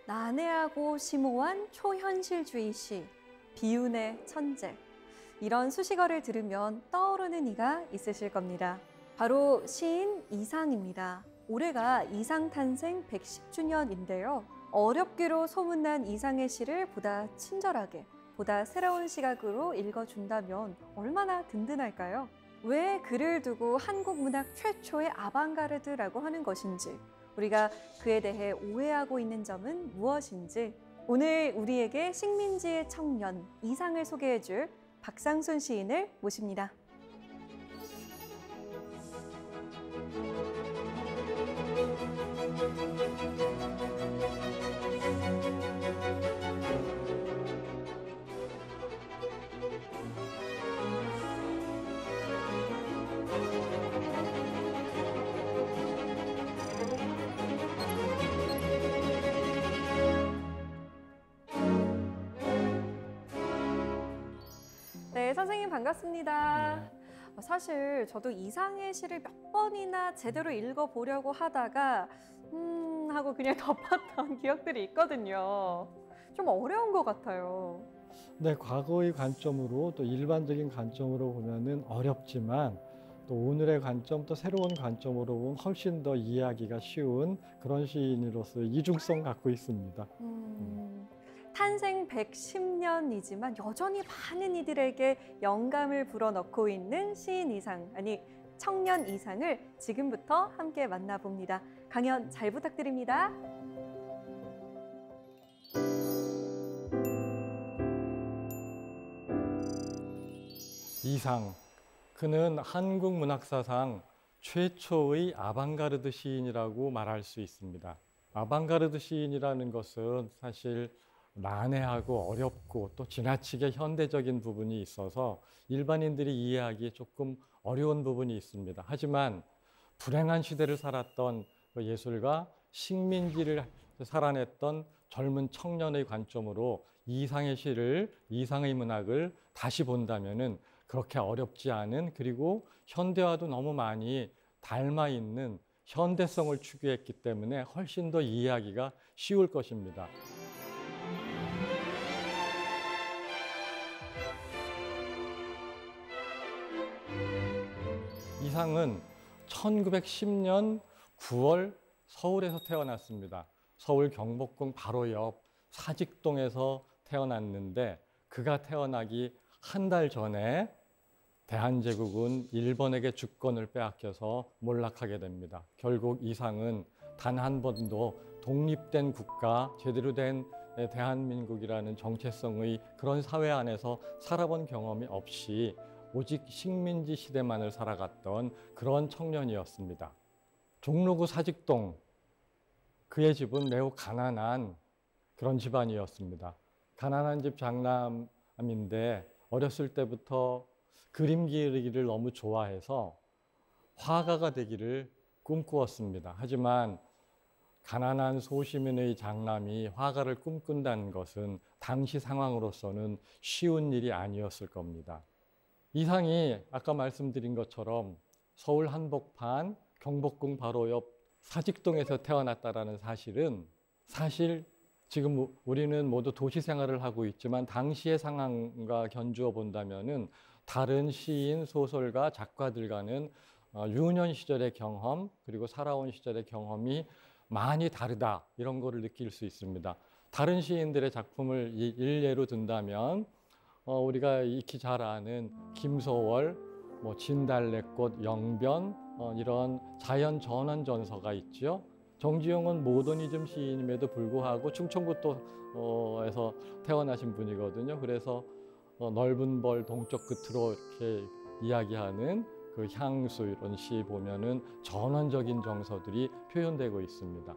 난해하고 심오한 초현실주의 시, 비운의 천재. 이런 수식어를 들으면 떠오르는 이가 있으실 겁니다. 바로 시인 이상입니다. 올해가 이상 탄생 110주년인데요. 어렵기로 소문난 이상의 시를 보다 친절하게, 보다 새로운 시각으로 읽어준다면 얼마나 든든할까요? 왜 글을 두고 한국 문학 최초의 아방가르드라고 하는 것인지, 우리가 그에 대해 오해하고 있는 점은 무엇인지, 오늘 우리에게 식민지의 청년 이상을 소개해줄 박상순 시인을 모십니다. 네, 선생님 반갑습니다. 사실 저도 이상의 시를 몇 번이나 제대로 읽어보려고 하다가 하고 그냥 덮었던 기억들이 있거든요. 좀 어려운 것 같아요. 네, 과거의 관점으로 또 일반적인 관점으로 보면은 어렵지만 또 오늘의 관점, 또 새로운 관점으로 보면 훨씬 더 이해하기가 쉬운 그런 시인으로서 이중성 갖고 있습니다. 탄생 110년이지만 여전히 많은 이들에게 영감을 불어넣고 있는 시인 이상, 아니 청년 이상을 지금부터 함께 만나봅니다. 강연 잘 부탁드립니다. 이상, 그는 한국 문학사상 최초의 아방가르드 시인이라고 말할 수 있습니다. 아방가르드 시인이라는 것은 사실 난해하고 어렵고 또 지나치게 현대적인 부분이 있어서 일반인들이 이해하기 조금 어려운 부분이 있습니다. 하지만 불행한 시대를 살았던 그 예술가, 식민지를 살아냈던 젊은 청년의 관점으로 이상의 시를, 이상의 문학을 다시 본다면은 그렇게 어렵지 않은, 그리고 현대와도 너무 많이 닮아 있는 현대성을 추구했기 때문에 훨씬 더 이해하기가 쉬울 것입니다. 이상은 1910년 9월 서울에서 태어났습니다. 서울 경복궁 바로 옆 사직동에서 태어났는데, 그가 태어나기 한 달 전에 대한제국은 일본에게 주권을 빼앗겨서 몰락하게 됩니다. 결국 이상은 단 한 번도 독립된 국가, 제대로 된 대한민국이라는 정체성의 그런 사회 안에서 살아본 경험이 없이 오직 식민지 시대만을 살아갔던 그런 청년이었습니다. 종로구 사직동, 그의 집은 매우 가난한 그런 집안이었습니다. 가난한 집 장남인데 어렸을 때부터 그림 그리기를 너무 좋아해서 화가가 되기를 꿈꾸었습니다. 하지만 가난한 소시민의 장남이 화가를 꿈꾼다는 것은 당시 상황으로서는 쉬운 일이 아니었을 겁니다. 이상이 아까 말씀드린 것처럼 서울 한복판 경복궁 바로 옆 사직동에서 태어났다는 사실은, 사실 지금 우리는 모두 도시 생활을 하고 있지만 당시의 상황과 견주어 본다면은 다른 시인, 소설가, 작가들과는 유년 시절의 경험, 그리고 살아온 시절의 경험이 많이 다르다, 이런 거를 느낄 수 있습니다. 다른 시인들의 작품을 일례로 든다면 우리가 익히 잘 아는 김소월, 진달래꽃, 영변, 이런 자연 전원 전서가 있죠. 정지용은 모더니즘 시인임에도 불구하고 충청북도에서 태어나신 분이거든요. 그래서 넓은 벌 동쪽 끝으로 이렇게 이야기하는 그 향수, 이런 시 보면은 전원적인 정서들이 표현되고 있습니다.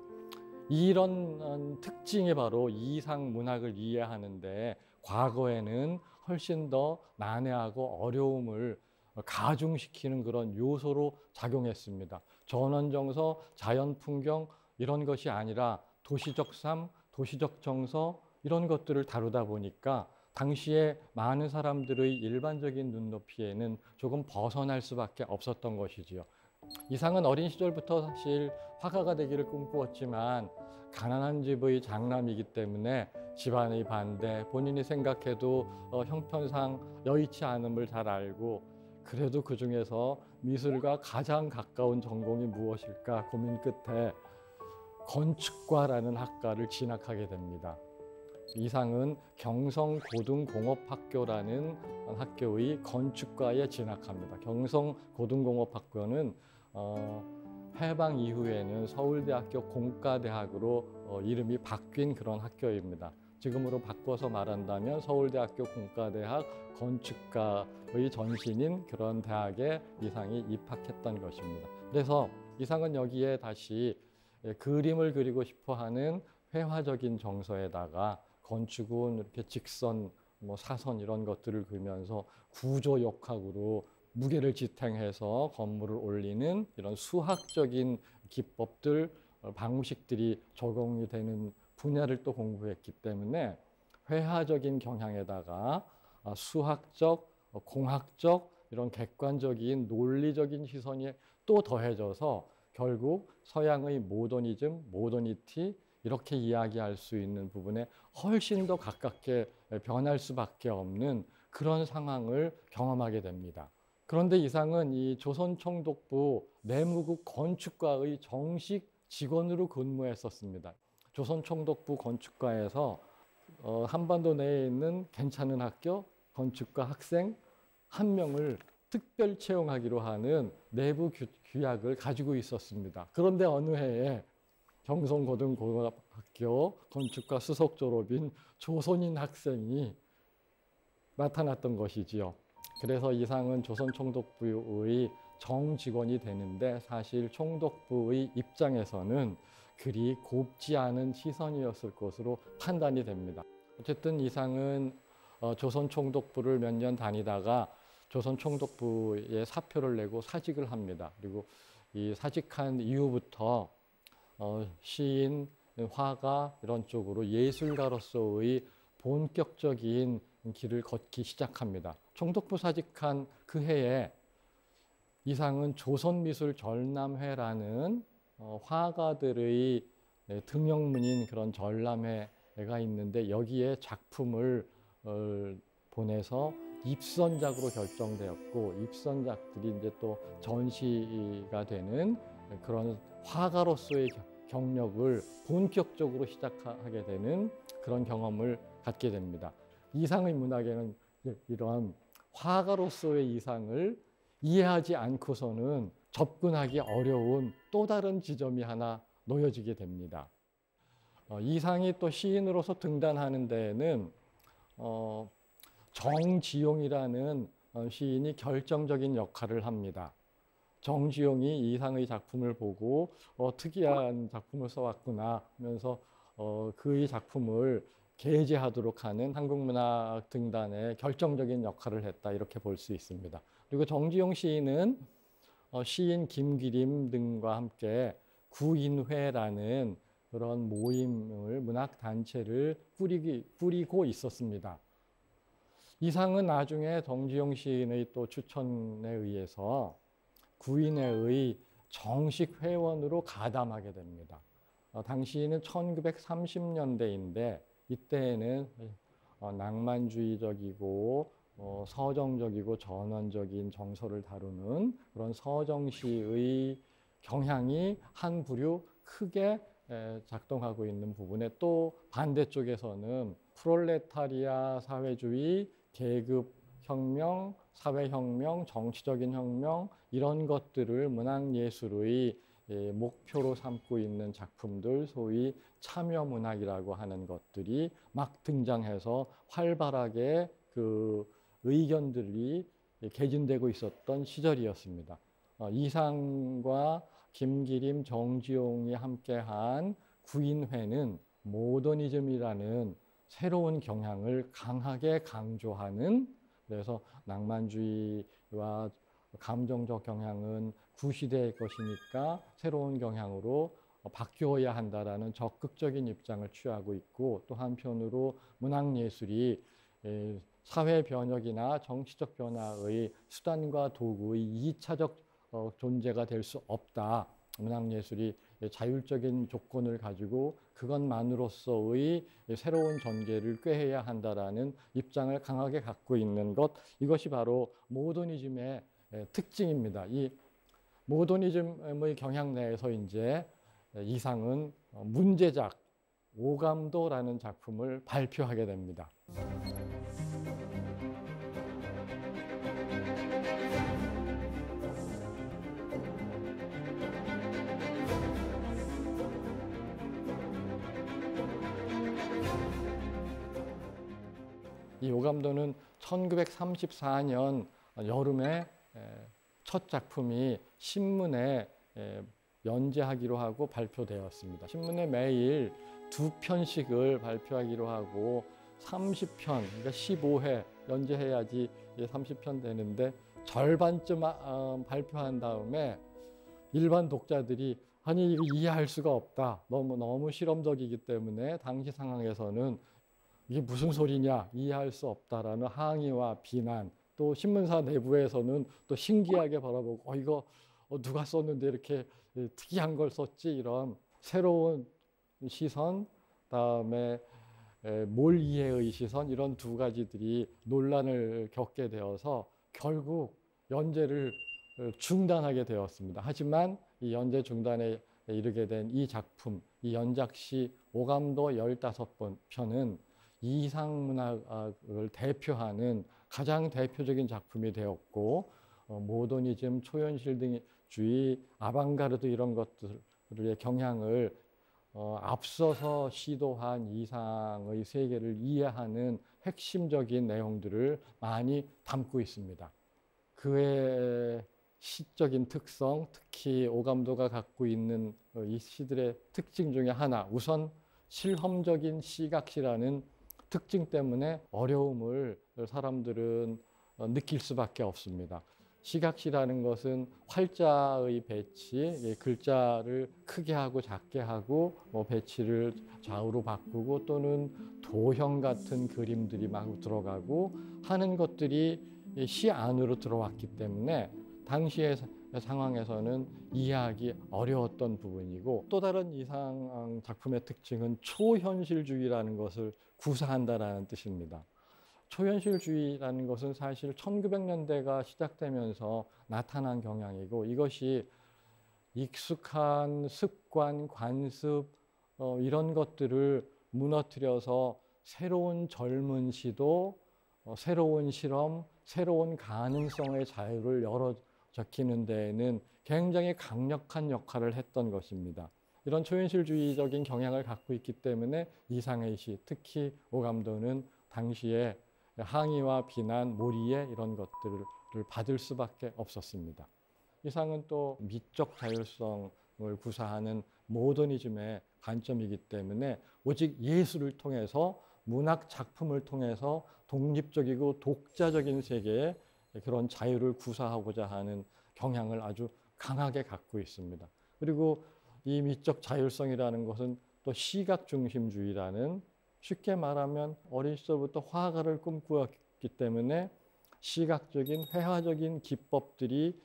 이런 특징이 바로 이상 문학을 이해하는데 과거에는 훨씬 더 난해하고 어려움을 가중시키는 그런 요소로 작용했습니다. 전원정서, 자연풍경 이런 것이 아니라 도시적 삶, 도시적 정서 이런 것들을 다루다 보니까 당시에 많은 사람들의 일반적인 눈높이에는 조금 벗어날 수밖에 없었던 것이지요. 이상은 어린 시절부터 사실 화가가 되기를 꿈꾸었지만 가난한 집의 장남이기 때문에 집안의 반대, 본인이 생각해도 형편상 여의치 않음을 잘 알고 그래도 그 중에서 미술과 가장 가까운 전공이 무엇일까 고민 끝에 건축과라는 학과를 진학하게 됩니다. 이상은 경성고등공업학교라는 학교의 건축과에 진학합니다. 경성고등공업학교는 해방 이후에는 서울대학교 공과대학으로 이름이 바뀐 그런 학교입니다. 지금으로 바꿔서 말한다면 서울대학교 공과대학 건축과의 전신인 그런 대학에 이상이 입학했던 것입니다. 그래서 이상은 여기에 다시 그림을 그리고 싶어하는 회화적인 정서에다가 건축은 이렇게 직선, 사선 이런 것들을 그리면서 구조역학으로 무게를 지탱해서 건물을 올리는 이런 수학적인 기법들, 방식들이 적용이 되는 분야를 또 공부했기 때문에 회화적인 경향에다가 수학적, 공학적 이런 객관적인 논리적인 시선이 또 더해져서 결국 서양의 모더니즘, 모더니티 이렇게 이야기할 수 있는 부분에 훨씬 더 가깝게 변할 수밖에 없는 그런 상황을 경험하게 됩니다. 그런데 이상은 이 조선총독부 내무국 건축과의 정식 직원으로 근무했었습니다. 조선총독부 건축과에서 한반도 내에 있는 괜찮은 학교 건축과 학생 한 명을 특별 채용하기로 하는 내부 규약을 가지고 있었습니다. 그런데 어느 해에 경성고등공업학교 건축과 수석 졸업인 조선인 학생이 나타났던 것이지요. 그래서 이상은 조선총독부의 정직원이 되는데 사실 총독부의 입장에서는 그리 곱지 않은 시선이었을 것으로 판단이 됩니다. 어쨌든 이상은 조선총독부를 몇 년 다니다가 조선총독부에 사표를 내고 사직을 합니다. 그리고 이 사직한 이후부터 시인, 화가 이런 쪽으로 예술가로서의 본격적인 길을 걷기 시작합니다. 총독부 사직한 그 해에 이상은 조선미술전람회라는 화가들의 등용문인 그런 전람회가 있는데 여기에 작품을 보내서 입선작으로 결정되었고 입선작들이 이제 또 전시가 되는 그런 화가로서의 경력을 본격적으로 시작하게 되는 그런 경험을 갖게 됩니다. 이상의 문학에는 이런 화가로서의 이상을 이해하지 않고서는 접근하기 어려운 또 다른 지점이 하나 놓여지게 됩니다. 이상이 또 시인으로서 등단하는 데에는 정지용이라는 시인이 결정적인 역할을 합니다. 정지용이 이상의 작품을 보고 특이한 작품을 써왔구나 하면서 그의 작품을 게재하도록 하는 한국문학 등단에 결정적인 역할을 했다 이렇게 볼 수 있습니다. 그리고 정지용 시인은 시인 김기림 등과 함께 구인회라는 그런 모임을 문학단체를 꾸리고 있었습니다. 이상은 나중에 정지용 시인의 또 추천에 의해서 구인회의 정식 회원으로 가담하게 됩니다. 당시는 1930년대인데 이때에는 낭만주의적이고 서정적이고 전원적인 정서를 다루는 그런 서정시의 경향이 한 부류 크게 작동하고 있는 부분에 또 반대쪽에서는 프롤레타리아 사회주의, 계급혁명, 사회혁명, 정치적인 혁명 이런 것들을 문학예술의 목표로 삼고 있는 작품들, 소위 참여문학이라고 하는 것들이 막 등장해서 활발하게 그 의견들이 개진되고 있었던 시절이었습니다. 이상과 김기림, 정지용이 함께한 구인회는 모더니즘이라는 새로운 경향을 강하게 강조하는, 그래서 낭만주의와 감정적 경향은 구시대의 것이니까 새로운 경향으로 바뀌어야 한다라는 적극적인 입장을 취하고 있고, 또 한편으로 문학예술이 사회 변혁이나 정치적 변화의 수단과 도구의 2차적 존재가 될 수 없다. 문학예술이 자율적인 조건을 가지고 그것만으로서의 새로운 전개를 꾀해야 한다라는 입장을 강하게 갖고 있는 것, 이것이 바로 모더니즘의 특징입니다. 이 모더니즘의 경향 내에서 이제 이상은 문제작 오감도라는 작품을 발표하게 됩니다. 이 오감도는 1934년 여름에 첫 작품이 신문에 연재하기로 하고 발표되었습니다. 신문에 매일 2편씩을 발표하기로 하고 30편, 그러니까 15회 연재해야지 30편 되는데 절반쯤 발표한 다음에 일반 독자들이 아니 이거 이해할 수가 없다. 너무 실험적이기 때문에 당시 상황에서는 이게 무슨 소리냐, 이해할 수 없다라는 항의와 비난, 또 신문사 내부에서는 또 신기하게 바라보고 이거 누가 썼는데 이렇게 특이한 걸 썼지, 이런 새로운 시선, 그다음에 몰이해의 시선, 이런 두 가지들이 논란을 겪게 되어서 결국 연재를 중단하게 되었습니다. 하지만 이 연재 중단에 이르게 된 이 작품, 이 연작시 오감도 15편은 이상문학을 대표하는 가장 대표적인 작품이 되었고, 모더니즘, 초현실주의, 아방가르드 이런 것들의 경향을 앞서서 시도한 이상의 세계를 이해하는 핵심적인 내용들을 많이 담고 있습니다. 그의 시적인 특성, 특히 오감도가 갖고 있는 이 시들의 특징 중에 하나, 우선 실험적인 시각시라는 특징 때문에 어려움을 사람들은 느낄 수밖에 없습니다. 시각시라는 것은 활자의 배치, 글자를 크게 하고 작게 하고 배치를 좌우로 바꾸고 또는 도형 같은 그림들이 막 들어가고 하는 것들이 시 안으로 들어왔기 때문에 당시의 상황에서는 이해하기 어려웠던 부분이고, 또 다른 이상 작품의 특징은 초현실주의라는 것을 구사한다는 뜻입니다. 초현실주의라는 것은 사실 1900년대가 시작되면서 나타난 경향이고, 이것이 익숙한 습관, 관습 이런 것들을 무너뜨려서 새로운 젊은 시도, 새로운 실험, 새로운 가능성의 자유를 적히는 데에는 굉장히 강력한 역할을 했던 것입니다. 이런 초현실주의적인 경향을 갖고 있기 때문에 이상의 시, 특히 오감도는 당시에 항의와 비난, 몰이해 이런 것들을 받을 수밖에 없었습니다. 이상은 또 미적 자율성을 구사하는 모더니즘의 관점이기 때문에 오직 예술을 통해서, 문학 작품을 통해서 독립적이고 독자적인 세계에 그런 자유를 구사하고자 하는 경향을 아주 강하게 갖고 있습니다. 그리고 이 미적 자율성이라는 것은 또 시각 중심주의라는, 쉽게 말하면 어린 시절부터 화가를 꿈꾸었기 때문에 시각적인 회화적인 기법들이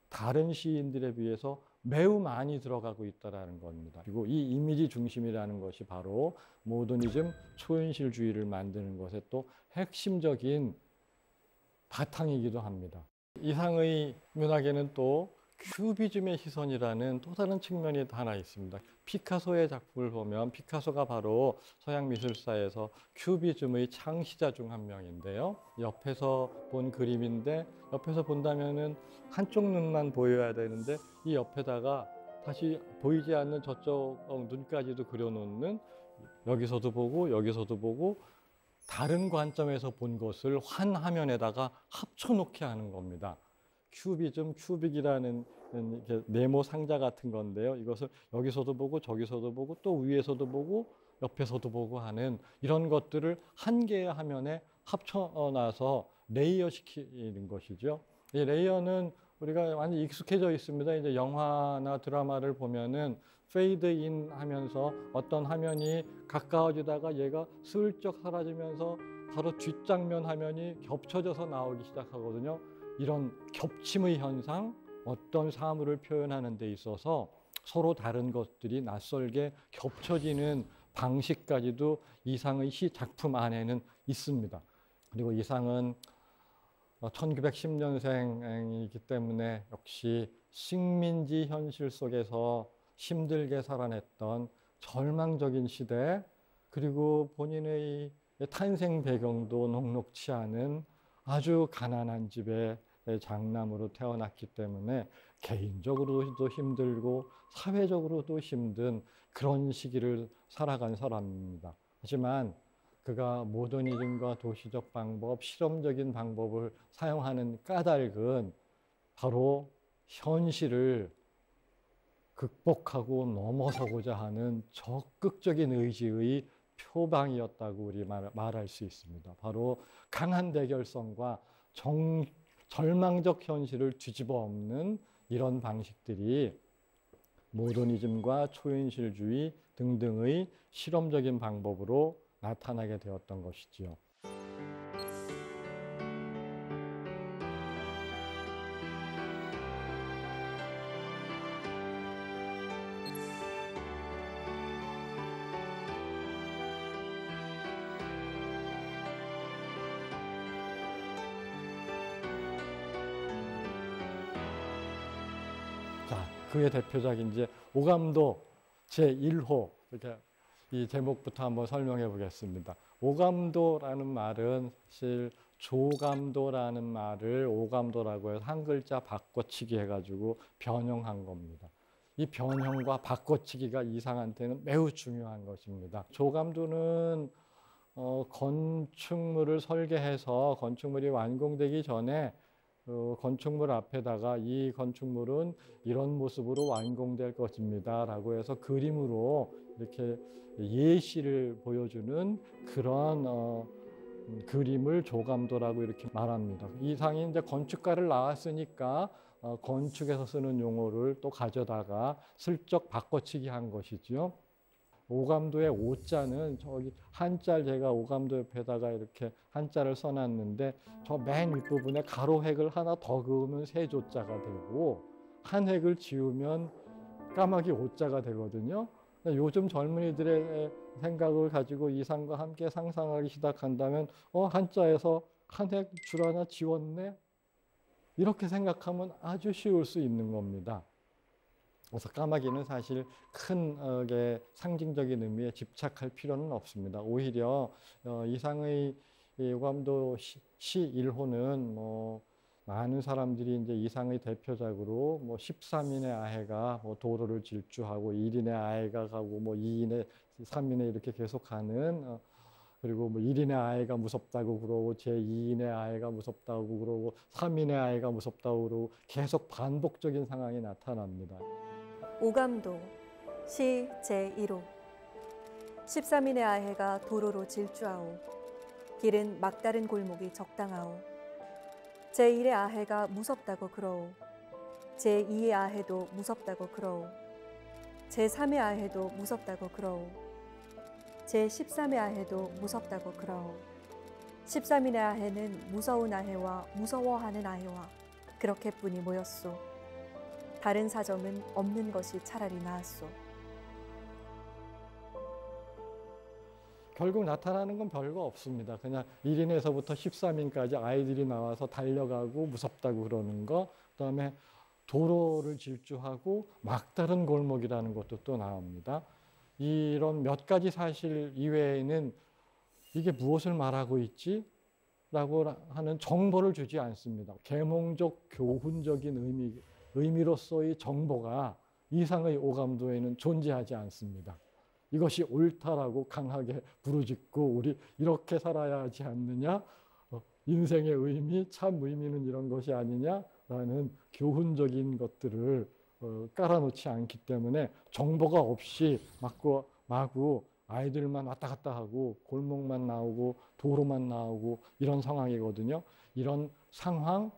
다른 시인들에 비해서 매우 많이 들어가고 있다는 겁니다. 그리고 이 이미지 중심이라는 것이 바로 모더니즘, 초현실주의를 만드는 것의 또 핵심적인 바탕이기도 합니다. 이상의 문학에는 또 큐비즘의 시선이라는 또 다른 측면이 하나 있습니다. 피카소의 작품을 보면 피카소가 바로 서양 미술사에서 큐비즘의 창시자 중 한 명인데요. 옆에서 본 그림인데, 옆에서 본다면은 한쪽 눈만 보여야 되는데 이 옆에다가 다시 보이지 않는 저쪽 눈까지도 그려놓는, 여기서도 보고 여기서도 보고 다른 관점에서 본 것을 한 화면에다가 합쳐놓게 하는 겁니다. 큐비즘, 큐빅이라는 네모 상자 같은 건데요. 이것을 여기서도 보고 저기서도 보고 또 위에서도 보고 옆에서도 보고 하는 이런 것들을 한 개의 화면에 합쳐놔서 레이어 시키는 것이죠. 이 레이어는 우리가 완전히 익숙해져 있습니다. 이제 영화나 드라마를 보면은 페이드 인 하면서 어떤 화면이 가까워지다가 얘가 슬쩍 사라지면서 바로 뒷장면 화면이 겹쳐져서 나오기 시작하거든요. 이런 겹침의 현상, 어떤 사물을 표현하는 데 있어서 서로 다른 것들이 낯설게 겹쳐지는 방식까지도 이상의 시 작품 안에는 있습니다. 그리고 이상은 1910년생이기 때문에 역시 식민지 현실 속에서 힘들게 살아냈던 절망적인 시대, 그리고 본인의 탄생 배경도 녹록치 않은 아주 가난한 집의 장남으로 태어났기 때문에 개인적으로도 힘들고 사회적으로도 힘든 그런 시기를 살아간 사람입니다. 하지만 그가 모더니즘과 도시적 방법, 실험적인 방법을 사용하는 까닭은 바로 현실을 극복하고 넘어서고자 하는 적극적인 의지의 표방이었다고 우리 말할 수 있습니다. 바로 강한 대결성과 절망적 현실을 뒤집어 엎는 이런 방식들이 모더니즘과 초현실주의 등등의 실험적인 방법으로 나타나게 되었던 것이지요. 자, 그의 대표작인 이제 오감도 제1호, 이렇게 이 제목부터 한번 설명해 보겠습니다. 오감도라는 말은 사실 조감도라는 말을 오감도라고 해서 한 글자 바꿔치기 해가지고 변형한 겁니다. 이 변형과 바꿔치기가 이상한테는 매우 중요한 것입니다. 조감도는 건축물을 설계해서 건축물이 완공되기 전에 건축물 앞에다가 이 건축물은 이런 모습으로 완공될 것입니다 라고 해서 그림으로 이렇게 예시를 보여주는 그런 그림을 조감도라고 이렇게 말합니다. 이상이 이제 건축가를 나왔으니까 건축에서 쓰는 용어를 또 가져다가 슬쩍 바꿔치기 한 것이죠. 오감도의 오자는 저기 한자, 제가 오감도 옆에다가 이렇게 한자를 써놨는데 저 맨 윗부분에 가로획을 하나 더 그으면 세조자가 되고 한 획을 지우면 까마귀 오자가 되거든요. 요즘 젊은이들의 생각을 가지고 이상과 함께 상상하기 시작한다면 한자에서 한 획 줄 하나 지웠네? 이렇게 생각하면 아주 쉬울 수 있는 겁니다. 그래서 까마귀는 사실 큰 상징적인 의미에 집착할 필요는 없습니다. 오히려 이상의 오감도 시 1호는 많은 사람들이 이제 이상의 대표작으로 13인의 아해가 도로를 질주하고 1인의 아해가 가고 2인의 3인의 이렇게 계속하는 그리고 1인의 아해가 무섭다고 그러고 제2인의 아해가 무섭다고 그러고 3인의 아해가 무섭다고 그러고 계속 반복적인 상황이 나타납니다. 오감도 시 제1호 13인의 아해가 도로로 질주하오. 길은 막다른 골목이 적당하오. 제1의 아해가 무섭다고 그러오. 제2의 아해도 무섭다고 그러오. 제3의 아해도 무섭다고 그러오. 제13의 아해도 무섭다고 그러오. 13인의 아해는 무서운 아해와 무서워하는 아해와 그렇게뿐이 모였소. 다른 사정은 없는 것이 차라리 나았소. 결국 나타나는 건 별거 없습니다. 그냥 1인에서부터 13인까지 아이들이 나와서 달려가고 무섭다고 그러는 거, 그다음에 도로를 질주하고 막다른 골목이라는 것도 또 나옵니다. 이런 몇 가지 사실 이외에는 이게 무엇을 말하고 있지? 라고 하는 정보를 주지 않습니다. 계몽적 교훈적인 의미로서의 정보가 이상의 오감도에는 존재하지 않습니다. 이것이 옳다라고 강하게 부르짖고 우리 이렇게 살아야 하지 않느냐? 인생의 의미, 참 의미는 이런 것이 아니냐라는 교훈적인 것들을 깔아놓지 않기 때문에 정보가 없이 마구 아이들만 왔다 갔다 하고 골목만 나오고 도로만 나오고 이런 상황이거든요. 이런 상황,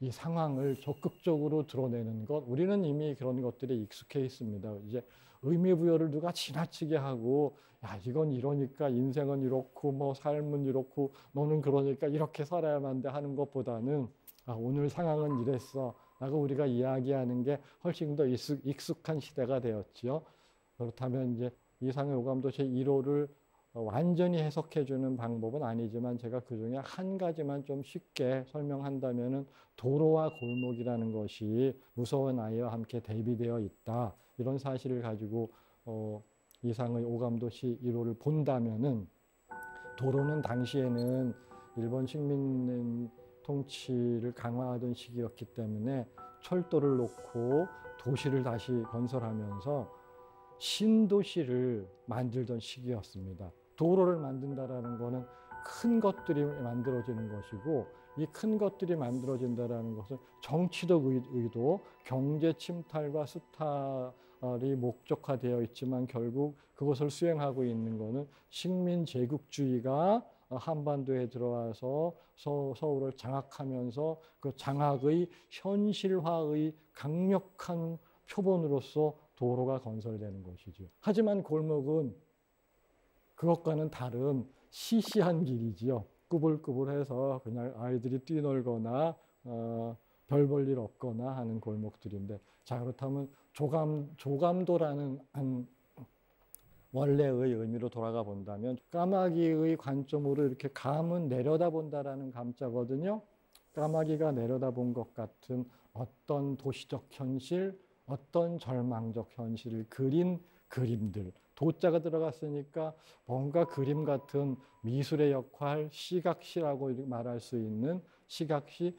이 상황을 적극적으로 드러내는 것, 우리는 이미 그런 것들에 익숙해 있습니다. 이제 의미 부여를 누가 지나치게 하고, 야, 이건 이러니까 인생은 이렇고, 삶은 이렇고, 너는 그러니까 이렇게 살아야만 돼 하는 것보다는, 오늘 상황은 이랬어. 라고 우리가 이야기하는 게 훨씬 더 익숙한 시대가 되었지요. 그렇다면 이제 이상의 오감도시 1호를 완전히 해석해주는 방법은 아니지만 제가 그중에 한 가지만 좀 쉽게 설명한다면은 도로와 골목이라는 것이 무서운 아이와 함께 대비되어 있다. 이런 사실을 가지고 이상의 오감도시 1호를 본다면은 도로는 당시에는 일본 식민 통치를 강화하던 시기였기 때문에 철도를 놓고 도시를 다시 건설하면서 신도시를 만들던 시기였습니다. 도로를 만든다라는 것은 큰 것들이 만들어지는 것이고 이 큰 것들이 만들어진다라는 것은 정치적 의도, 경제 침탈과 수탈이 목적화되어 있지만 결국 그것을 수행하고 있는 것은 식민 제국주의가 한반도에 들어와서 서울을 장악하면서 그 장악의 현실화의 강력한 표본으로서 도로가 건설되는 것이죠. 하지만 골목은 그것과는 다른 시시한 길이지요. 꾸불꾸불해서 그냥 아이들이 뛰놀거나 별 볼 일 없거나 하는 골목들인데, 자 그렇다면 조감도라는 원래의 의미로 돌아가 본다면 까마귀의 관점으로 이렇게 감은 내려다본다라는 감자거든요. 까마귀가 내려다본 것 같은 어떤 도시적 현실, 어떤 절망적 현실을 그린 그림들. 도자가 들어갔으니까 뭔가 그림 같은 미술의 역할, 시각시라고 말할 수 있는 시각시,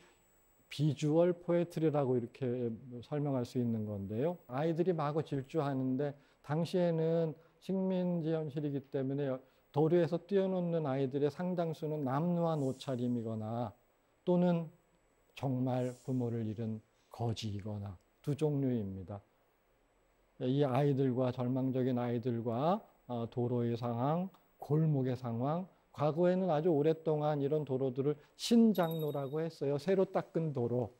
비주얼 포에트리라고 이렇게 설명할 수 있는 건데요. 아이들이 마구 질주하는데 당시에는 식민지 현실이기 때문에 도로에서 뛰어노는 아이들의 상당수는 남루한 옷차림이거나 또는 정말 부모를 잃은 거지이거나 두 종류입니다. 이 아이들과 절망적인 아이들과 도로의 상황, 골목의 상황, 과거에는 아주 오랫동안 이런 도로들을 신장로라고 했어요. 새로 닦은 도로.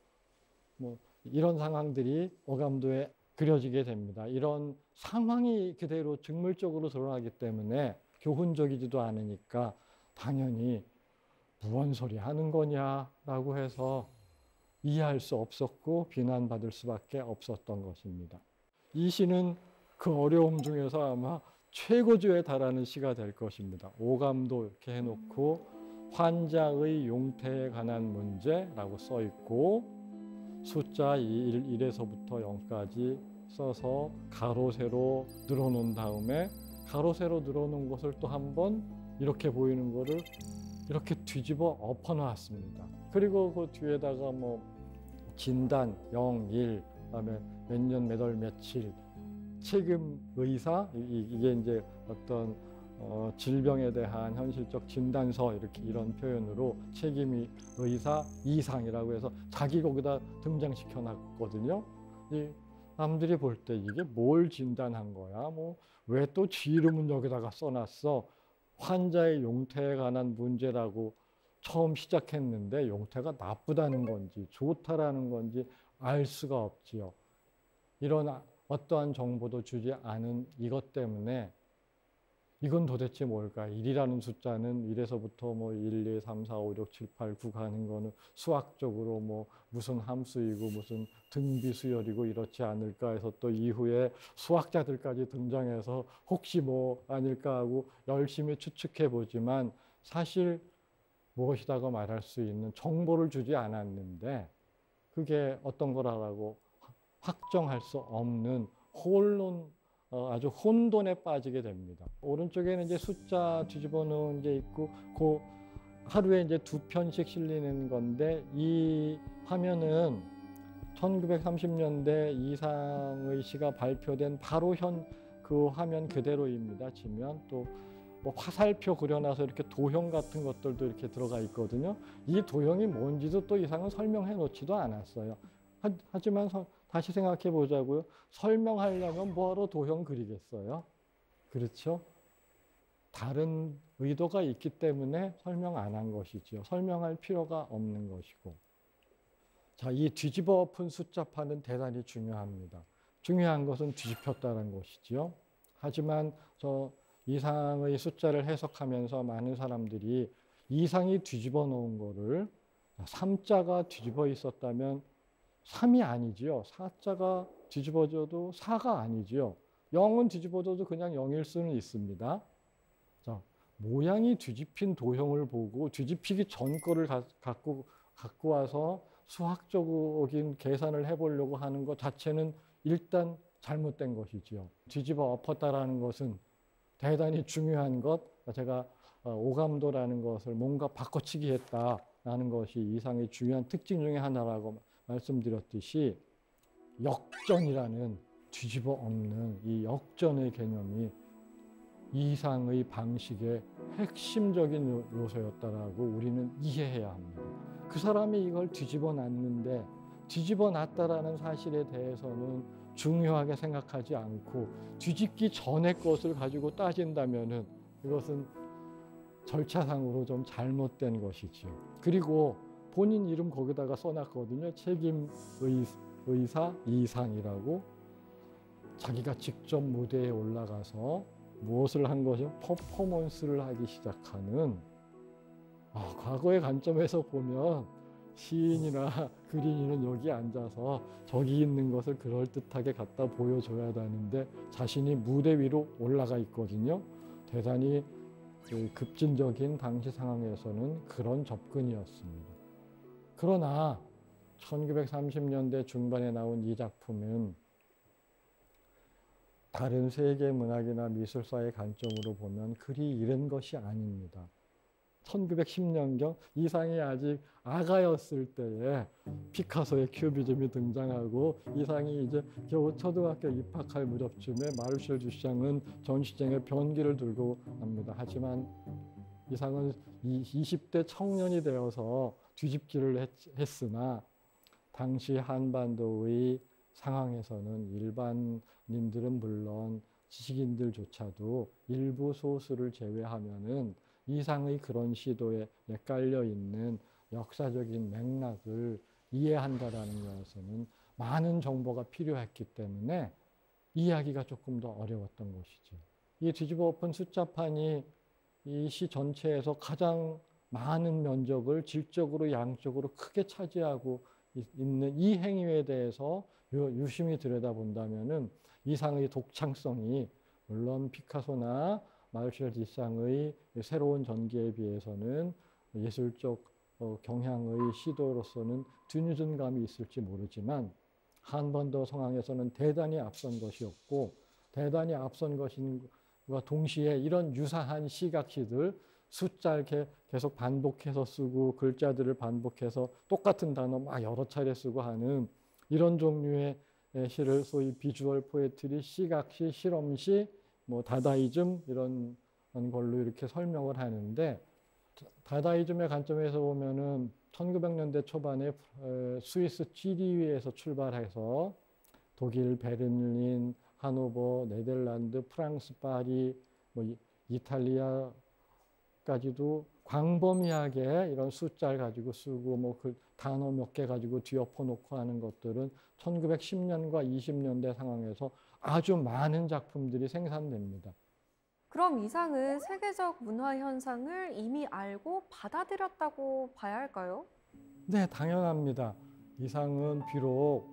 이런 상황들이 오감도에 그려지게 됩니다. 이런 상황이 그대로 직물적으로 드러나기 때문에 교훈적이지도 않으니까 당연히 무언 소리 하는 거냐라고 해서 이해할 수 없었고 비난받을 수밖에 없었던 것입니다. 이 시는 그 어려움 중에서 아마 최고조에 달하는 시가 될 것입니다. 오감도 이렇게 해놓고 환자의 용태에 관한 문제라고 써 있고 숫자 1에서부터 0까지 써서 가로 세로 늘어놓은 다음에 가로 세로 늘어놓은 것을 또 한번 이렇게 보이는 거를 이렇게 뒤집어 엎어 놨습니다. 그리고 그 뒤에다가 진단 0, 1, 그다음에 몇 년, 몇 월, 며칠, 책임 의사, 이게 이제 어떤 질병에 대한 현실적 진단서 이런 표현으로 책임이 의사 이상이라고 해서 자기 거기다 등장시켜 놨거든요. 남들이 볼 때 이게 뭘 진단한 거야? 왜 또 지 이름은 여기다가 써놨어? 환자의 용태에 관한 문제라고 처음 시작했는데 용태가 나쁘다는 건지 좋다라는 건지 알 수가 없지요. 이런 어떠한 정보도 주지 않은 이것 때문에 이건 도대체 뭘까? 1이라는 숫자는 1에서부터 1, 2, 3, 4, 5, 6, 7, 8, 9 가는 거는 수학적으로 무슨 함수이고 무슨 등비수열이고 이렇지 않을까 해서 또 이후에 수학자들까지 등장해서 혹시 아닐까 하고 열심히 추측해 보지만 사실 무엇이라고 말할 수 있는 정보를 주지 않았는데 그게 어떤 거라고 확정할 수 없는 아주 혼돈에 빠지게 됩니다. 오른쪽에는 이제 숫자 뒤집어 놓은 게 있고, 그 하루에 이제 2편씩 실리는 건데, 이 화면은 1930년대 이상의 시가 발표된 바로 그 화면 그대로입니다. 지면 또 화살표 그려놔서 이렇게 도형 같은 것들도 이렇게 들어가 있거든요. 이 도형이 뭔지도 또 이상은 설명해 놓지도 않았어요. 하지만 다시 생각해 보자고요. 설명하려면 뭐하러 도형 그리겠어요? 그렇죠? 다른 의도가 있기 때문에 설명 안 한 것이죠. 설명할 필요가 없는 것이고. 자, 이 뒤집어 엎은 숫자판은 대단히 중요합니다. 중요한 것은 뒤집혔다는 것이지요. 하지만 이상의 숫자를 해석하면서 많은 사람들이 이상이 뒤집어 놓은 거를 3자가 뒤집어 있었다면 3이 아니지요. 4자가 뒤집어져도 4가 아니지요. 0은 뒤집어져도 그냥 0일 수는 있습니다. 자, 모양이 뒤집힌 도형을 보고 뒤집히기 전 거를 갖고 와서 수학적인 계산을 해보려고 하는 것 자체는 일단 잘못된 것이지요. 뒤집어 엎었다라는 것은 대단히 중요한 것, 제가 오감도라는 것을 뭔가 바꿔치기 했다라는 것이 이상의 중요한 특징 중에 하나라고 말씀드렸듯이 역전이라는 뒤집어 엎는 이 역전의 개념이 이상의 방식의 핵심적인 요소였다라고 우리는 이해해야 합니다. 그 사람이 이걸 뒤집어 놨는데 뒤집어 놨다라는 사실에 대해서는 중요하게 생각하지 않고 뒤집기 전의 것을 가지고 따진다면은 이것은 절차상으로 좀 잘못된 것이지요. 그리고 본인 이름 거기다가 써놨거든요. 책임의사 이상이라고. 자기가 직접 무대에 올라가서 무엇을 한 것이요? 퍼포먼스를 하기 시작하는, 과거의 관점에서 보면 시인이나 그림인은 여기 앉아서 저기 있는 것을 그럴듯하게 갖다 보여줘야 되는데 자신이 무대 위로 올라가 있거든요. 대단히 급진적인 당시 상황에서는 그런 접근이었습니다. 그러나 1930년대 중반에 나온 이 작품은 다른 세계 문학이나 미술사의 관점으로 보면 그리 이른 것이 아닙니다. 1910년경 이상이 아직 아가였을 때에 피카소의 큐비즘이 등장하고 이상이 이제 겨우 초등학교 입학할 무렵쯤에 마르셀 듀샹은 전시장에 변기를 들고 납니다. 하지만 이상은 20대 청년이 되어서 뒤집기를 했으나 당시 한반도의 상황에서는 일반인들은 물론 지식인들조차도 일부 소수를 제외하면은 이상의 그런 시도에 깔려 있는 역사적인 맥락을 이해한다라는 것에서는 많은 정보가 필요했기 때문에 이해하기가 조금 더 어려웠던 것이죠. 이 뒤집어 엎은 숫자판이 이 시 전체에서 가장 많은 면적을 질적으로 양적으로 크게 차지하고 있는 이 행위에 대해서 유심히 들여다본다면은 이상의 독창성이 물론 피카소나 마르셀 듀샹의 새로운 전기에 비해서는 예술적 경향의 시도로서는 뒤늦은 감이 있을지 모르지만 한반도 상황에서는 대단히 앞선 것이었고 대단히 앞선 것과 동시에 이런 유사한 시각시들 숫자 이렇게 계속 반복해서 쓰고 글자들을 반복해서 똑같은 단어 막 여러 차례 쓰고 하는 이런 종류의 시를 소위 비주얼 포에트리, 시각시, 실험시, 뭐 다다이즘 이런 걸로 이렇게 설명을 하는데 다다이즘의 관점에서 보면은 1900년대 초반에 스위스 찌리히에서 출발해서 독일 베를린, 하노버, 네덜란드, 프랑스 파리, 뭐 이탈리아까지도 광범위하게 이런 숫자를 가지고 쓰고 뭐 그 단어 몇 개 가지고 뒤엎어 놓고 하는 것들은 1910년과 20년대 상황에서 아주 많은 작품들이 생산됩니다. 그럼 이상은 세계적 문화 현상을 이미 알고 받아들였다고 봐야 할까요? 네, 당연합니다. 이상은 비록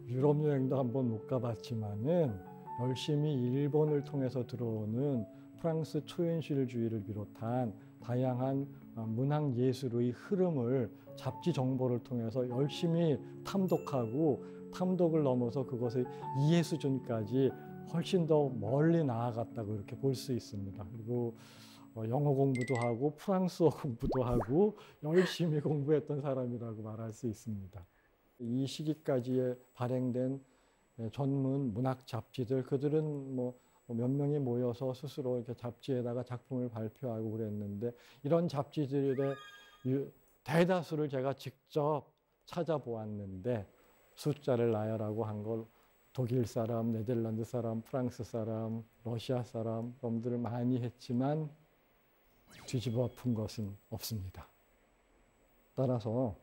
유럽 여행도 한번 못 가봤지만은 열심히 일본을 통해서 들어오는 프랑스 초현실주의를 비롯한 다양한 문학 예술의 흐름을 잡지 정보를 통해서 열심히 탐독하고 탐독을 넘어서 그것의 이해 수준까지 훨씬 더 멀리 나아갔다고 이렇게 볼 수 있습니다. 그리고 영어 공부도 하고 프랑스어 공부도 하고 열심히 공부했던 사람이라고 말할 수 있습니다. 이 시기까지에 발행된 전문 문학 잡지들, 그들은 뭐 몇 명이 모여서 스스로 이렇게 잡지에다가 작품을 발표하고 그랬는데 이런 잡지들의 대다수를 제가 직접 찾아보았는데 숫자를 나열하고 한 걸 독일 사람, 네덜란드 사람, 프랑스 사람, 러시아 사람 놈들을 많이 했지만 뒤집어 엎은 것은 없습니다. 따라서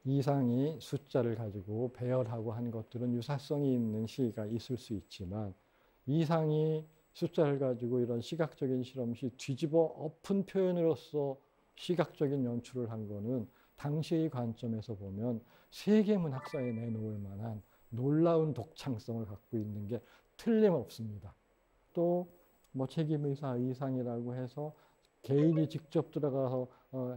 이상이 숫자를 가지고 배열하고 한 것들은 유사성이 있는 시가 있을 수 있지만 이상이 숫자를 가지고 이런 시각적인 실험시 뒤집어 엎은 표현으로서 시각적인 연출을 한 거는 당시의 관점에서 보면 세계 문학사에 내놓을 만한 놀라운 독창성을 갖고 있는 게 틀림없습니다. 또 뭐 책임의사, 의상이라고 해서 개인이 직접 들어가서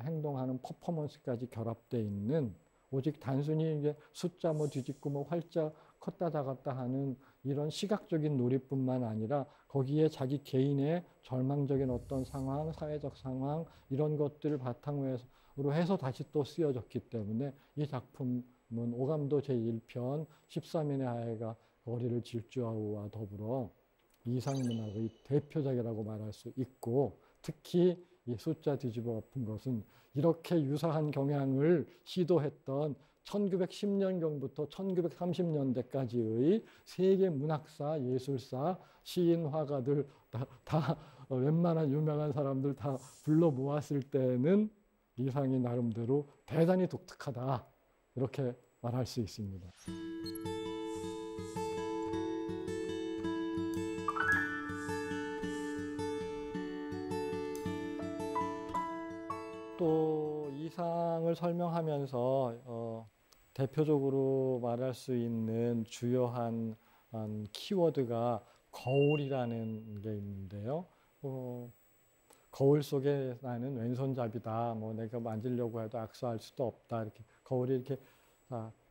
행동하는 퍼포먼스까지 결합되어 있는, 오직 단순히 이제 숫자 뭐 뒤집고 뭐 활자 컸다 작았다 하는 이런 시각적인 놀이뿐만 아니라 거기에 자기 개인의 절망적인 어떤 상황, 사회적 상황 이런 것들을 바탕으로 해서 다시 또 쓰여졌기 때문에 이 작품은 오감도 제1편 13인의 아이가 거리를 질주하고와 더불어 이상문학의 대표작이라고 말할 수 있고, 특히 이 숫자 뒤집어 엎은 것은 이렇게 유사한 경향을 시도했던 1910년경부터 1930년대까지의 세계 문학사, 예술사, 시인, 화가들 다 웬만한 유명한 사람들 다 불러 모았을 때는 이상이 나름대로 대단히 독특하다, 이렇게 말할 수 있습니다. 또 이상을 설명하면서 대표적으로 말할 수 있는 주요한 키워드가 거울이라는 게 있는데요. 거울 속에 나는 왼손잡이다. 뭐 내가 만지려고 해도 악수할 수도 없다. 이렇게 거울이 이렇게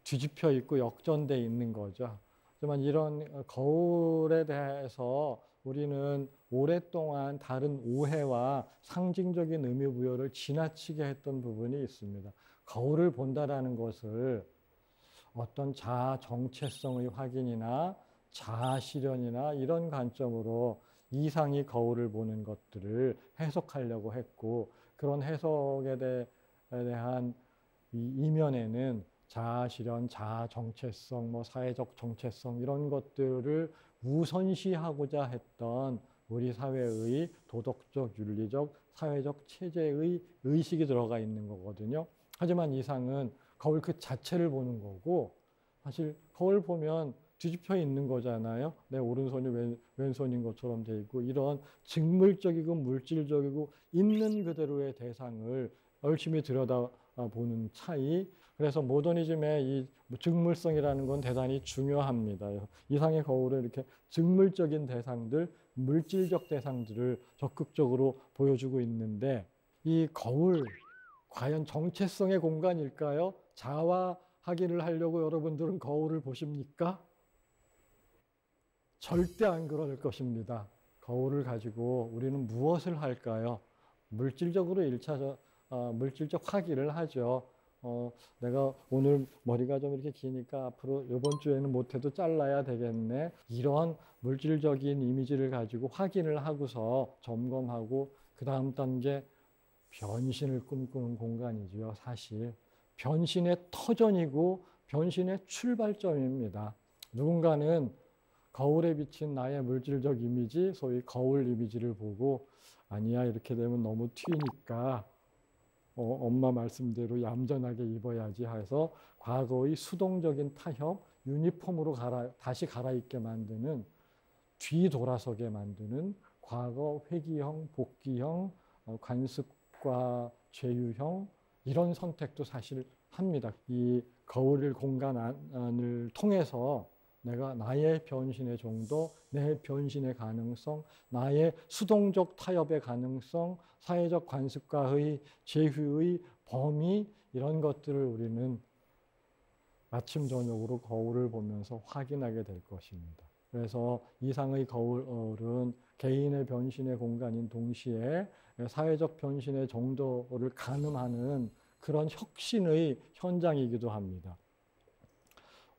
뒤집혀 있고 역전돼 있는 거죠. 하지만 이런 거울에 대해서 우리는 오랫동안 다른 오해와 상징적인 의미 부여를 지나치게 했던 부분이 있습니다. 거울을 본다라는 것을 어떤 자아 정체성의 확인이나 자아 실현이나 이런 관점으로 이상이 거울을 보는 것들을 해석하려고 했고, 그런 해석에 대한 이 이면에는 자아 실현, 자아 정체성, 뭐 사회적 정체성 이런 것들을 우선시하고자 했던 우리 사회의 도덕적, 윤리적, 사회적 체제의 의식이 들어가 있는 거거든요. 하지만 이상은 거울 그 자체를 보는 거고, 사실 거울 보면 뒤집혀 있는 거잖아요. 내 오른손이 왼손인 것처럼 돼 있고, 이런 직물적이고 물질적이고 있는 그대로의 대상을 열심히 들여다보는 차이. 그래서 모더니즘의 이 직물성이라는 건 대단히 중요합니다. 이상의 거울은 이렇게 직물적인 대상들, 물질적 대상들을 적극적으로 보여주고 있는데, 이 거울 과연 정체성의 공간일까요? 자화하기를 하려고 여러분들은 거울을 보십니까? 절대 안 그럴 것입니다. 거울을 가지고 우리는 무엇을 할까요? 물질적으로 물질적 확인을 하죠. 내가 오늘 머리가 좀 이렇게 기니까 앞으로 이번 주에는 못해도 잘라야 되겠네. 이런 물질적인 이미지를 가지고 확인을 하고서 점검하고 그 다음 단계 변신을 꿈꾸는 공간이지요. 사실 변신의 터전이고 변신의 출발점입니다. 누군가는 거울에 비친 나의 물질적 이미지, 소위 거울 이미지를 보고 아니야, 이렇게 되면 너무 튀니까 엄마 말씀대로 얌전하게 입어야지 해서 과거의 수동적인 타협, 유니폼으로 다시 갈아입게 만드는, 뒤돌아서게 만드는 과거 회귀형, 복귀형, 관습과 제휴형 이런 선택도 사실 합니다. 이 거울 공간을 통해서 내가 나의 변신의 정도, 내 변신의 가능성, 나의 수동적 타협의 가능성, 사회적 관습과의 제휴의 범위, 이런 것들을 우리는 아침 저녁으로 거울을 보면서 확인하게 될 것입니다. 그래서 이상의 거울은 개인의 변신의 공간인 동시에 사회적 변신의 정도를 가늠하는 그런 혁신의 현장이기도 합니다.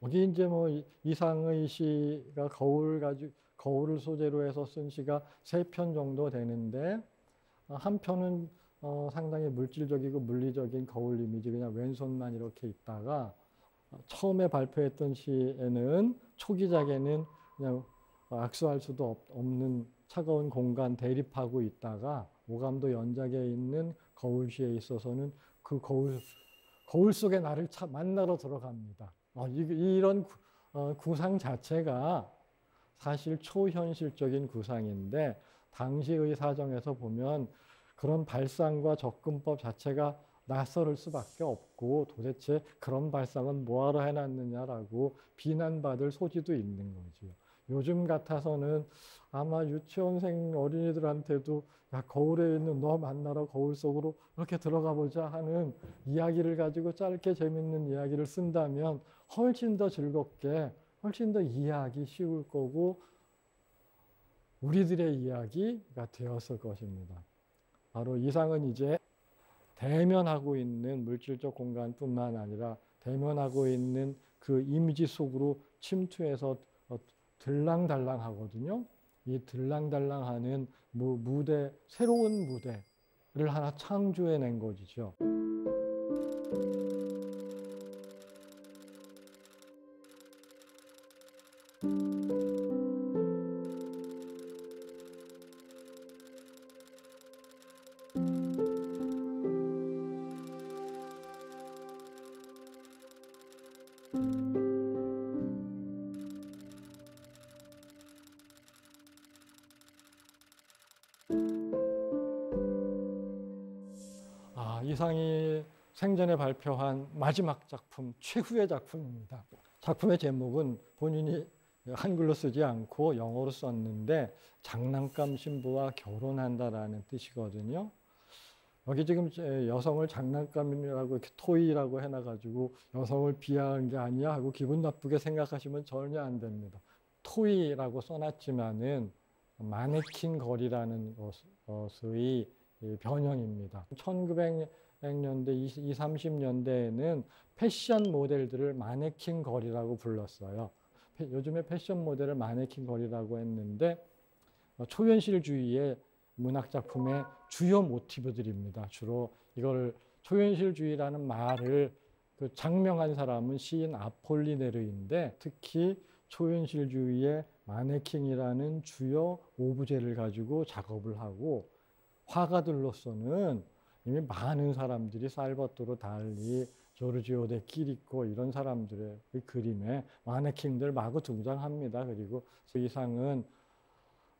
여기 이제 뭐 이상의 시가 거울을 소재로 해서 쓴 시가 3편 정도 되는데, 한 편은 상당히 물질적이고 물리적인 거울 이미지, 그냥 왼손만 이렇게 있다가, 처음에 발표했던 시에는 초기작에는 그냥 악수할 수도 없는 차가운 공간 대립하고 있다가, 오감도 연작에 있는 거울시에 있어서는 그 거울 속에 나를 만나러 들어갑니다. 이런 구상 자체가 사실 초현실적인 구상인데, 당시의 사정에서 보면 그런 발상과 접근법 자체가 낯설을 수밖에 없고 도대체 그런 발상은 뭐하러 해놨느냐라고 비난받을 소지도 있는 거죠. 요즘 같아서는 아마 유치원생 어린이들한테도 야, 거울에 있는 너 만나러 거울 속으로 이렇게 들어가 보자 하는 이야기를 가지고 짧게 재밌는 이야기를 쓴다면 훨씬 더 즐겁게, 훨씬 더 이해하기 쉬울 거고 우리들의 이야기가 되었을 것입니다. 바로 이상은 이제 대면하고 있는 물질적 공간뿐만 아니라 대면하고 있는 그 이미지 속으로 침투해서 들랑달랑 하거든요. 이 들랑달랑하는 무대, 새로운 무대를 하나 창조해낸 것이죠. 이상이 생전에 발표한 마지막 작품, 최후의 작품입니다. 작품의 제목은 본인이 한글로 쓰지 않고 영어로 썼는데 장난감 신부와 결혼한다라는 뜻이거든요. 여기 지금 여성을 장난감이라고 이렇게 토이라고 해놔가지고 여성을 비하한 게 아니야 하고 기분 나쁘게 생각하시면 전혀 안 됩니다. 토이라고 써놨지만은 마네킹 걸이라는 것의 변형입니다. 1900년대, 20, 30년대에는 패션 모델들을 마네킹 걸이라고 불렀어요. 요즘에 패션 모델을 마네킹 걸이라고 했는데 초현실주의의 문학작품의 주요 모티브들입니다. 주로 이걸 초현실주의라는 말을 장명한 사람은 시인 아폴리네르인데 특히 초현실주의의 마네킹이라는 주요 오브제를 가지고 작업을 하고 화가들로서는 이미 많은 사람들이 살바토르 달리, 조르지오 데 키리코 이런 사람들의 그림에 마네킹들 마구 등장합니다. 그리고 그 이상은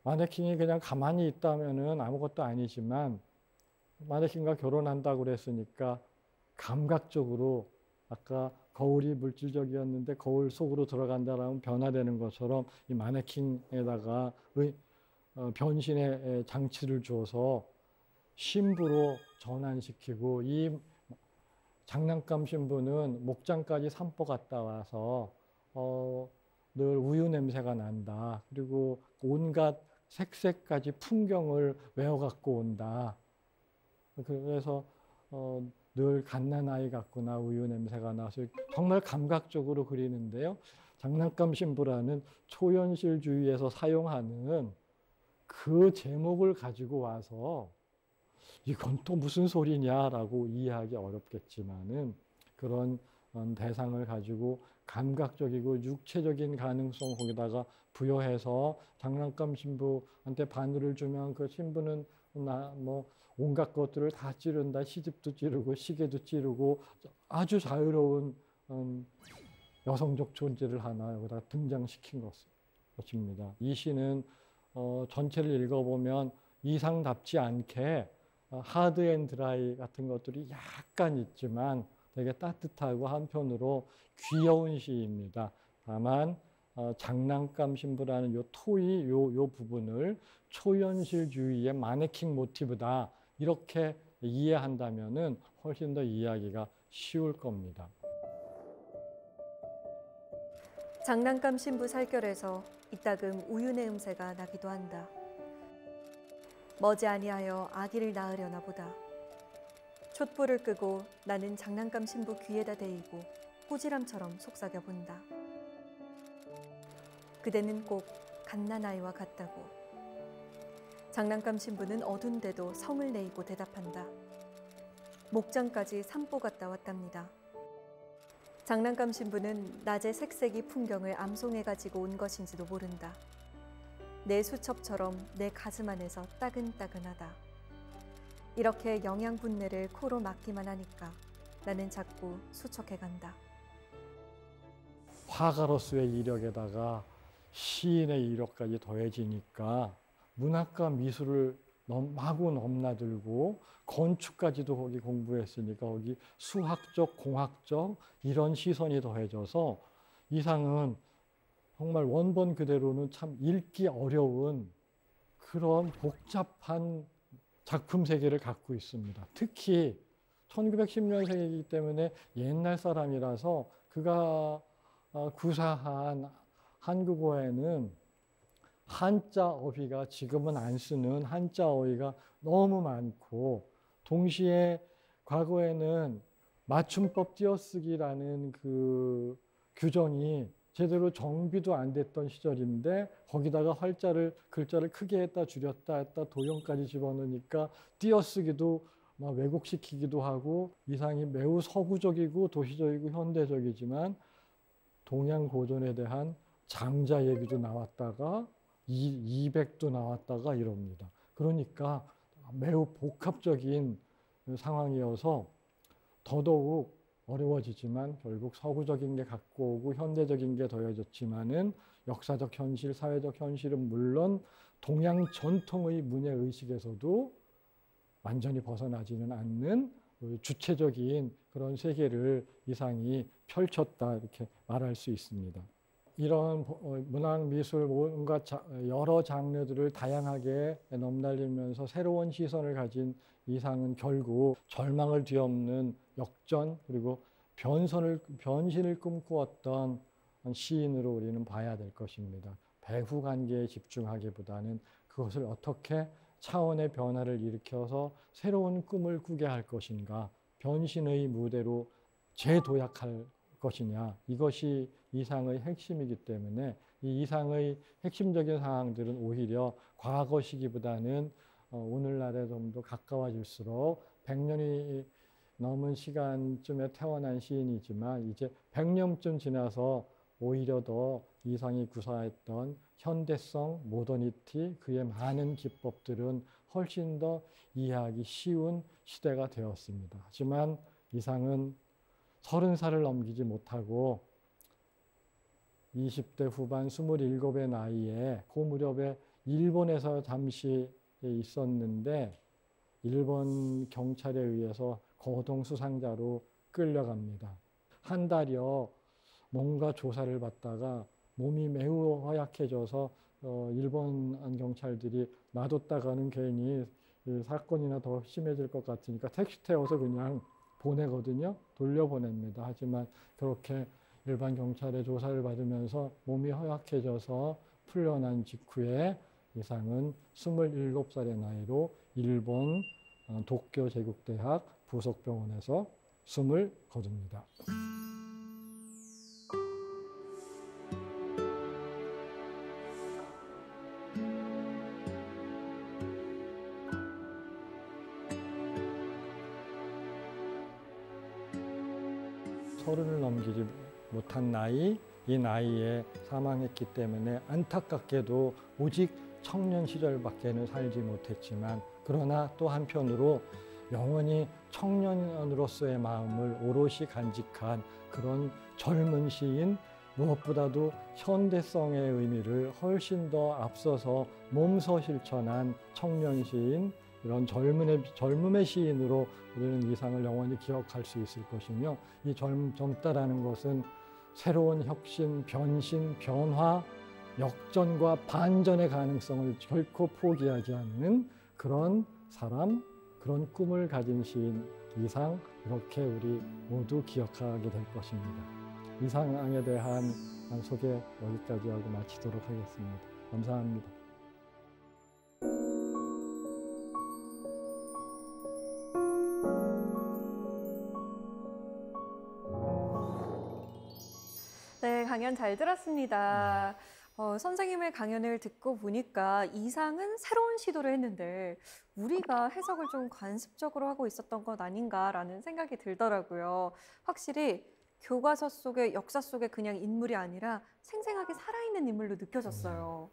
마네킹이 그냥 가만히 있다면은 아무것도 아니지만 마네킹과 결혼한다고 그랬으니까 감각적으로 아까 거울이 물질적이었는데 거울 속으로 들어간다라면 변화되는 것처럼 이 마네킹에다가 변신의 장치를 줘서 신부로 전환시키고 이 장난감 신부는 목장까지 산보 갔다 와서 늘 우유 냄새가 난다. 그리고 온갖 색색까지 풍경을 외워갖고 온다. 그래서 늘 갓난아이 같구나 우유 냄새가 나서 정말 감각적으로 그리는데요. 장난감 신부라는 초현실주의에서 사용하는 그 제목을 가지고 와서 이건 또 무슨 소리냐라고 이해하기 어렵겠지만은 그런 대상을 가지고 감각적이고 육체적인 가능성 거기다가 부여해서 장난감 신부한테 바늘을 주면 그 신부는 뭐 온갖 것들을 다 찌른다. 시집도 찌르고 시계도 찌르고 아주 자유로운 여성적 존재를 하나 여기다 등장시킨 것입니다. 이 시는 전체를 읽어보면 이상답지 않게 하드 앤 드라이 같은 것들이 약간 있지만 되게 따뜻하고 한편으로 귀여운 시입니다. 다만 장난감 신부라는 요 토이 요 부분을 초현실주의의 마네킹 모티브다 이렇게 이해한다면은 훨씬 더 이해하기가 쉬울 겁니다. 장난감 신부 살결에서 이따금 우유 내음새가 나기도 한다. 머지아니하여 아기를 낳으려나 보다. 촛불을 끄고 나는 장난감 신부 귀에다 대이고 호지람처럼 속삭여 본다. 그대는 꼭 갓난아이와 같다고. 장난감 신부는 어둔데도 성을 내이고 대답한다. 목장까지 산보 갔다 왔답니다. 장난감 신부는 낮의 색색이 풍경을 암송해가지고 온 것인지도 모른다. 내 수첩처럼 내 가슴 안에서 따근따근하다. 이렇게 영양 분내를 코로 막기만 하니까 나는 자꾸 수척해간다. 화가로서의 이력에다가 시인의 이력까지 더해지니까 문학과 미술을 마구 넘나들고 건축까지도 거기 공부했으니까 거기 수학적, 공학적 이런 시선이 더해져서 이상은 정말 원본 그대로는 참 읽기 어려운 그런 복잡한 작품 세계를 갖고 있습니다. 특히 1910년생이기 때문에 옛날 사람이라서 그가 구사한 한국어에는 한자 어휘가 지금은 안 쓰는 한자 어휘가 너무 많고 동시에 과거에는 맞춤법 띄어쓰기라는 그 규정이 제대로 정비도 안 됐던 시절인데 거기다가 글자를 크게 했다 줄였다 했다 도형까지 집어넣으니까 띄어쓰기도 막 왜곡시키기도 하고 이상이 매우 서구적이고 도시적이고 현대적이지만 동양 고전에 대한 장자 얘기도 나왔다가 이백도 나왔다가 이럽니다. 그러니까 매우 복합적인 상황이어서 더더욱 어려워지지만 결국 서구적인 게 갖고 오고 현대적인 게 더해졌지만은 역사적 현실, 사회적 현실은 물론 동양 전통의 문예 의식에서도 완전히 벗어나지는 않는 주체적인 그런 세계를 이상이 펼쳤다 이렇게 말할 수 있습니다. 이런 문학, 미술, 뭔가 여러 장르들을 다양하게 넘날리면서 새로운 시선을 가진 이상은 결국 절망을 뒤엎는 역전 그리고 변신을 꿈꾸었던 시인으로 우리는 봐야 될 것입니다. 배후 관계에 집중하기보다는 그것을 어떻게 차원의 변화를 일으켜서 새로운 꿈을 꾸게 할 것인가, 변신의 무대로 재도약할 것이냐, 이것이 이상의 핵심이기 때문에 이 이상의 핵심적인 사항들은 오히려 과거 시기보다는 오늘날에 좀 더 가까워질수록 100년이 넘은 시간쯤에 태어난 시인이지만 이제 100년쯤 지나서 오히려 더 이상이 구사했던 현대성, 모더니티, 그의 많은 기법들은 훨씬 더 이해하기 쉬운 시대가 되었습니다. 하지만 이상은 30살을 넘기지 못하고 20대 후반 27의 나이에 그 무렵에 일본에서 잠시 있었는데 일본 경찰에 의해서 거동 수상자로 끌려갑니다. 한 달여 뭔가 조사를 받다가 몸이 매우 허약해져서 일본 경찰들이 놔뒀다가는 괜히 사건이나 더 심해질 것 같으니까 택시 태워서 그냥 보내거든요. 돌려보냅니다. 하지만 그렇게 일반 경찰의 조사를 받으면서 몸이 허약해져서 풀려난 직후에 이상은 27살의 나이로 일본 도쿄 제국대학 부속병원에서 숨을 거둡니다. 서른을 넘기지 못한 나이, 이 나이에 사망했기 때문에 안타깝게도 오직 청년 시절밖에는 살지 못했지만 그러나 또 한편으로 영원히 청년으로서의 마음을 오롯이 간직한 그런 젊은 시인, 무엇보다도 현대성의 의미를 훨씬 더 앞서서 몸소 실천한 청년 시인, 이런 젊음의 시인으로 우리는 이상을 영원히 기억할 수 있을 것이며 이 젊다라는 것은 새로운 혁신, 변신, 변화, 역전과 반전의 가능성을 결코 포기하지 않는 그런 사람, 그런 꿈을 가진 시인 이상 이렇게 우리 모두 기억하게 될 것입니다. 이상에 대한 소개 여기까지 하고 마치도록 하겠습니다. 감사합니다. 네, 강연 잘 들었습니다. 선생님의 강연을 듣고 보니까 이상은 새로운 시도를 했는데 우리가 해석을 좀 관습적으로 하고 있었던 것 아닌가라는 생각이 들더라고요. 확실히 교과서 속의 역사 속의 그냥 인물이 아니라 생생하게 살아있는 인물로 느껴졌어요.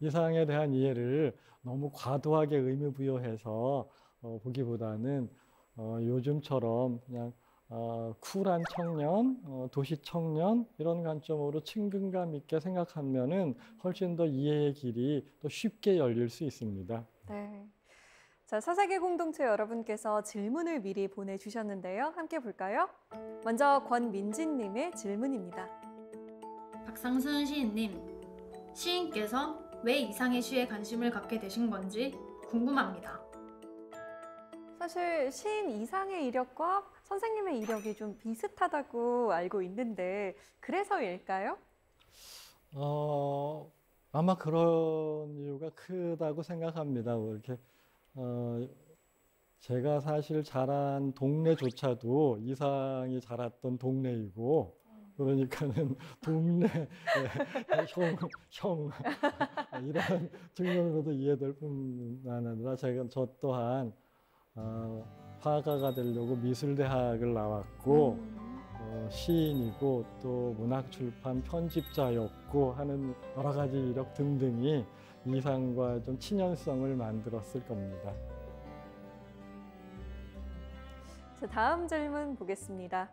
이상에 대한 이해를 너무 과도하게 의미부여해서 보기보다는 요즘처럼 그냥 쿨한 청년, 도시 청년 이런 관점으로 친근감 있게 생각하면은 훨씬 더 이해의 길이 더 쉽게 열릴 수 있습니다. 네. 자, 사사계 공동체 여러분께서 질문을 미리 보내주셨는데요. 함께 볼까요? 먼저 권민진님의 질문입니다. 박상순 시인님, 시인께서 왜 이상의 시에 관심을 갖게 되신 건지 궁금합니다. 사실 시인 이상의 이력과 선생님의 이력이 좀 비슷하다고 알고 있는데 그래서일까요? 아마 그런 이유가 크다고 생각합니다. 뭐 이렇게 제가 사실 자란 동네조차도 이상이 자랐던 동네이고, 그러니까는 동네 형 이런 측면으로도 이해될 뿐만 아니라 저 또한 화가가 되려고 미술대학을 나왔고 시인이고 또 문학출판 편집자였고 하는 여러 가지 이력 등등이 이상과 좀 친연성을 만들었을 겁니다. 자, 다음 질문 보겠습니다.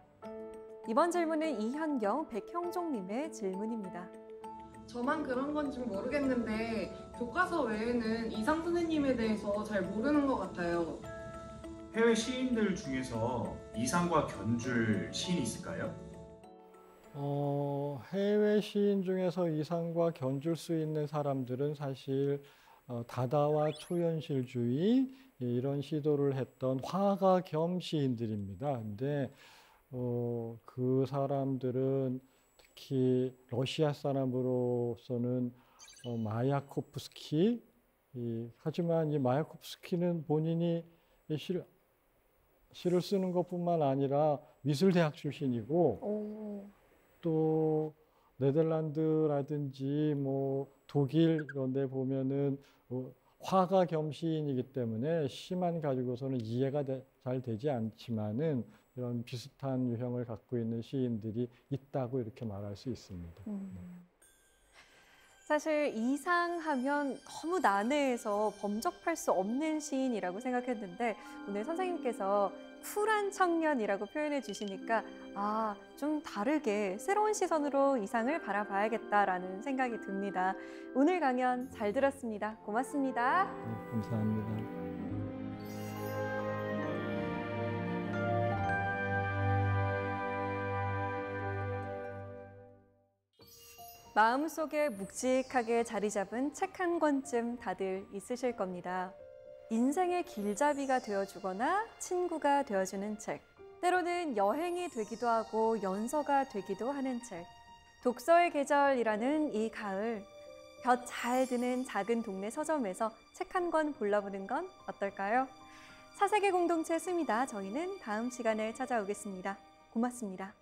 이번 질문은 이현경, 백형종님의 질문입니다. 저만 그런 건지 모르겠는데 교과서 외에는 이상 선생님에 대해서 잘 모르는 것 같아요. 해외 시인들 중에서 이상과 견줄 시인이 있을까요? 해외 시인 중에서 이상과 견줄 수 있는 사람들은 사실 다다와 초현실주의 이런 시도를 했던 화가 겸 시인들입니다. 근데 그 사람들은 특히 러시아 사람으로서는 마야코프스키, 하지만 이 마야코프스키는 본인이 시를 쓰는 것뿐만 아니라 미술대학 출신이고 또 네덜란드라든지 뭐 독일 이런 데 보면은 화가 겸 시인이기 때문에 시만 가지고서는 이해가 잘 되지 않지만은 이런 비슷한 유형을 갖고 있는 시인들이 있다고 이렇게 말할 수 있습니다. 사실 이상하면 너무 난해해서 범접할 수 없는 시인이라고 생각했는데 오늘 선생님께서 쿨한 청년이라고 표현해 주시니까 좀 다르게 새로운 시선으로 이상을 바라봐야겠다라는 생각이 듭니다. 오늘 강연 잘 들었습니다. 고맙습니다. 네, 감사합니다. 마음속에 묵직하게 자리 잡은 책 한 권쯤 다들 있으실 겁니다. 인생의 길잡이가 되어주거나 친구가 되어주는 책. 때로는 여행이 되기도 하고 연서가 되기도 하는 책. 독서의 계절이라는 이 가을, 볕 잘 드는 작은 동네 서점에서 책 한 권 골라보는 건 어떨까요? 사세계 공동체 습니다. 저희는 다음 시간에 찾아오겠습니다. 고맙습니다.